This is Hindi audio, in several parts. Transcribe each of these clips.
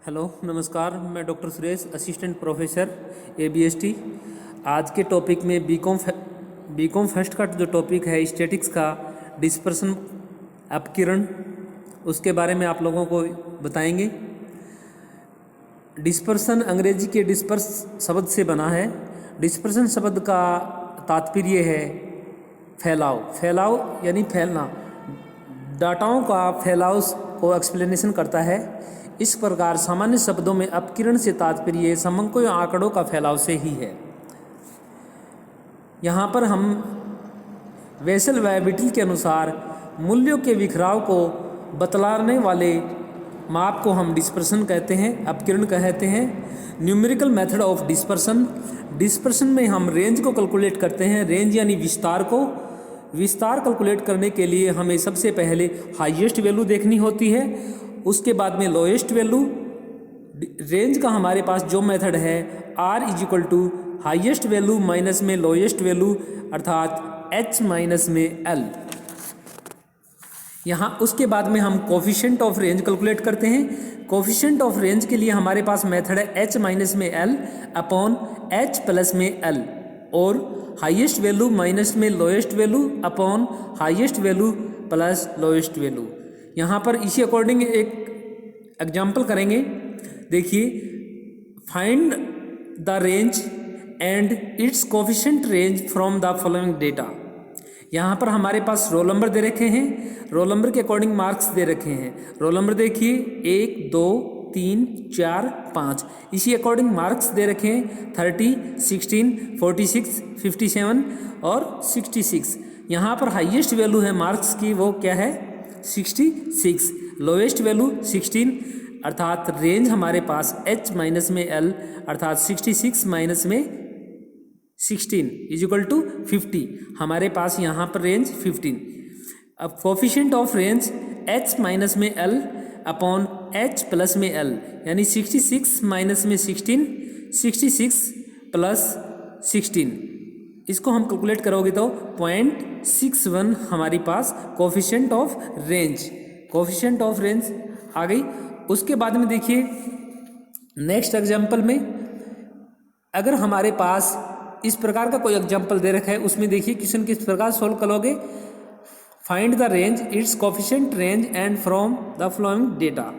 हेलो नमस्कार, मैं doctor Suresh, assistant professor ABST। आज के टॉपिक में बीकॉम फर्स्ट का जो टॉपिक है स्टैटिक्स का डिस्पर्सन अपकिरण, उसके बारे में आप लोगों को बताएंगे। डिस्पर्सन अंग्रेजी के डिस्पर्स शब्द से बना है। डिस्पर्सन शब्द का तात्पर्य है फैलाव। फैलाव यानी फैलना, डाटाओं का फैलाव को एक्सप्लेनेशन करता है। इस प्रकार सामान्य शब्दों में अपकिरण से तात्पर्य समंकों या आंकड़ों का फैलाव से ही है। यहाँ पर हम वेसल वायबिलिटी के अनुसार मूल्यों के बिखराव को बतलाने वाले माप को हम डिस्पर्सन कहते हैं, अपकिरण कहते हैं। Numerical method of dispersion. Dispersion में हम रेंज को कैलकुलेट करते हैं। रेंज यानी विस्तार को। विस्तार कैलकुलेट करने के लिए हमें सबसे पहले हाईएस्ट वैल्यू देखनी होती है, उसके बाद में लोएस्ट वैल्यू। रेंज का हमारे पास जो मेथड है R = हाईएस्ट वैल्यू माइनस में लोएस्ट वैल्यू, अर्थात H माइनस में L। यहाँ उसके बाद में हम कोफिशिएंट ऑफ रेंज कैलकुलेट करते हैं। कोफिशिएंट ऑफ रेंज के लिए हमारे पास मेथड है H माइनस में L अपॉन H प्लस में L, और हाईएस्ट वैल्यू माइनस में lowest value upon highest value plus lowest value. यहाँ पर इसी अकॉर्डिंग एक एग्जाम्पल करेंगे। देखिए, find the range and it's coefficient range from the following data. यहाँ पर हमारे पास रोल नंबर दे रखे हैं, रोल नंबर के अकॉर्डिंग मार्क्स दे रखे हैं। रोल नंबर देखिए 1, 2, 3, 4, 5, इसी अकॉर्डिंग मार्क्स दे रखे हैं 30, 16, 46, 57 और 66। यहाँ पर हाईएस्ट वैल्यू है मार्क्स की, वो क्या है 66, लोएस्ट वैल्यू 16, अर्थात रेंज हमारे पास H माइनस में L अर्थात 66 माइनस में 16 = 50। हमारे पास यहाँ पर रेंज 15। अब coefficient of range H minus में L अपॉन H प्लस में L, यानी 66 माइनस में 16, 66 प्लस 16, इसको हम कैलकुलेट करोगे तो 0.61 हमारी पास coefficient of range. Coefficient of range आ गई। उसके बाद में देखिए नेक्स्ट एग्जाम्पल में, अगर हमारे पास इस प्रकार का कोई एग्जाम्पल दे रखा है, उसमें देखिए क्वेश्चन किस प्रकार सॉल्व करोगे। Find the range, its coefficient range and from the following data.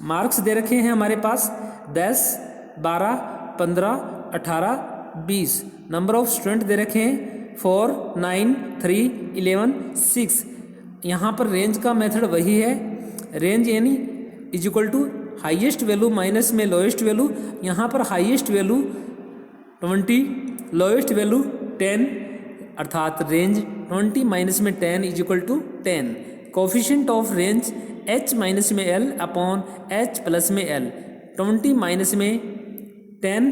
Marks दे रखे हैं हमारे पास 10, 12, 15, 18, 20। नंबर ऑफ स्टूडेंट दे रखे हैं 4, 9, 3, 11, 6। यहाँ पर रेंज का मेथड वही है। रेंज यानी = हाईएस्ट वैल्यू माइनस में लोएस्ट वैल्यू। यहाँ पर हाईएस्ट वैल्यू 20, लोएस्ट वैल्यू 10, अर्थात रेंज 20 माइनस में 10 = 10। Coefficient of range H minus में L अपॉन H प्लस में L, 20 माइनस में 10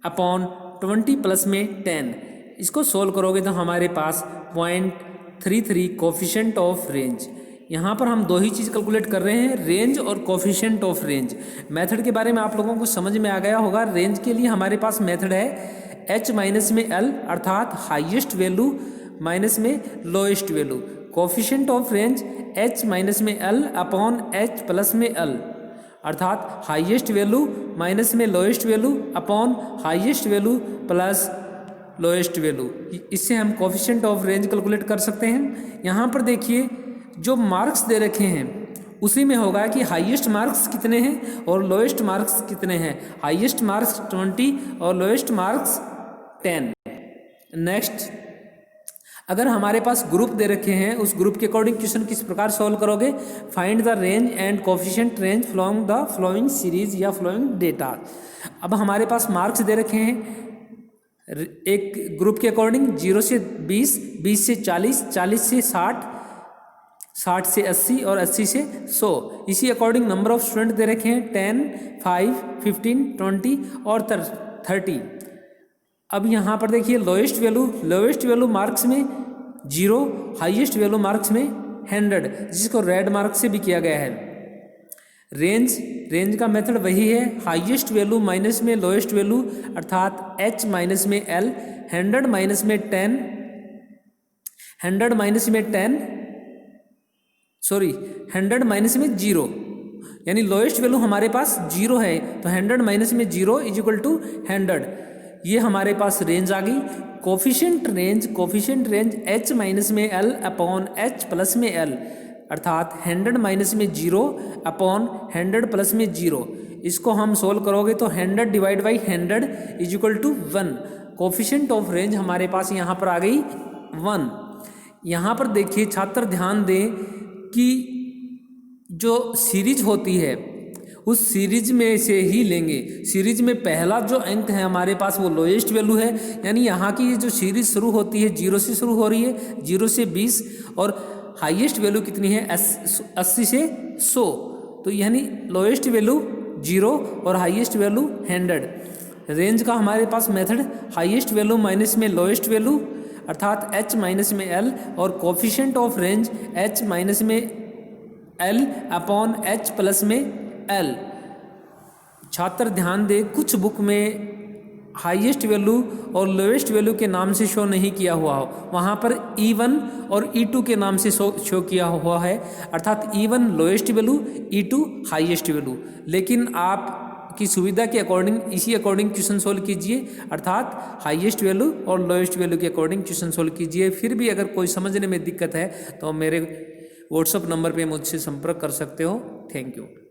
अपॉन 20 प्लस में 10। इसको सोल्व करोगे तो हमारे पास 0.33 कोफिशिएंट ऑफ रेंज। यहाँ पर हम दो ही चीज़ कैलकुलेट कर रहे हैं, रेंज और कोफिशिएंट ऑफ रेंज। मेथड के बारे में आप लोगों को समझ में आ गया होगा। रेंज के लिए हमारे पास मेथड है H माइनस में L अर्थात हाईएस्ट वैल्यू माइनस में lowest value. Coefficient of range H minus में L अपॉन H प्लस में L, अर्थात हाईएस्ट वैल्यू माइनस में lowest value upon highest value plus lowest value. इससे हम कोफिशिएंट ऑफ रेंज कैलकुलेट कर सकते हैं। यहाँ पर देखिए जो मार्क्स दे रखे हैं उसी में होगा कि हाईएस्ट मार्क्स कितने हैं और लोएस्ट मार्क्स कितने हैं। हाईएस्ट मार्क्स 20 और लोएस्ट मार्क्स 10। नेक्स्ट, अगर हमारे पास ग्रुप दे रखे हैं, उस ग्रुप के अकॉर्डिंग क्वेश्चन किस प्रकार सॉल्व करोगे। Find the range and coefficient range from the flowing series या फ्लोइंग डेटा। अब हमारे पास मार्क्स दे रखे हैं एक ग्रुप के अकॉर्डिंग 0 से 20, 20 से 40, 40 से 60, 60 से 80 और 80 से 100। इसी अकॉर्डिंग नंबर ऑफ स्टूडेंट दे रखे हैं 10, 5, 15, 20 और 30। अब यहाँ पर देखिए लोएस्ट वैल्यू मार्क्स में 0, हाईएस्ट वैल्यू मार्क्स में 100, जिसको रेड मार्क से भी किया गया है। रेंज का मेथड वही है, हाईएस्ट वैल्यू माइनस में लोएस्ट वैल्यू अर्थात H माइनस में L, 100 माइनस में 10, 100 माइनस में 10, 100 माइनस में 0, यानी लोएस्ट वैल्यू हमारे पास 0 है, तो 100 माइनस में 0 इज इक्वल टू 100। ये हमारे पास रेंज आ गई। कोफिशिएंट रेंज h माइनस में l अपॉन h प्लस में l, अर्थात 100 माइनस में 0 अपॉन 100 प्लस में 0। इसको हम सोल्व करोगे तो 100 divide by 100 is equal to 1। Coefficient of range हमारे पास यहाँ पर आ गई 1। यहाँ पर देखिए छात्र ध्यान दें कि जो सीरीज होती है उस सीरीज में से ही लेंगे। सीरीज में पहला जो अंक है हमारे पास वो लोएस्ट वैल्यू है, यानी यहाँ की जो सीरीज शुरू होती है 0 से शुरू हो रही है, 0 से 20, और हाईएस्ट वैल्यू कितनी है 80 से 100। तो यानी लोएस्ट वैल्यू 0 और हाईएस्ट वैल्यू 100। रेंज का हमारे पास मेथड हाईएस्ट वैल्यू माइनस में लोएस्ट वैल्यू, अर्थात h माइनस में l, और coefficient of range h minus में l अपॉन h प्लस में l। छात्र ध्यान दे, कुछ बुक में हाईएस्ट वैल्यू और लोएस्ट वैल्यू के नाम से शो नहीं किया हुआ हो, वहाँ पर E1 और E2 के नाम से शो किया हुआ है, अर्थात E1 lowest value, E2 highest value. लेकिन आप की सुविधा के अकॉर्डिंग इसी अकॉर्डिंग क्वेश्चन सोल्व कीजिए, अर्थात हाईएस्ट वैल्यू और लोएस्ट वैल्यू के अकॉर्डिंग क्वेश्चन सोल्व कीजिए। फिर भी अगर कोई समझने में दिक्कत है तो मेरे व्हाट्सअप नंबर पे मुझसे संपर्क कर सकते हो। Thank you.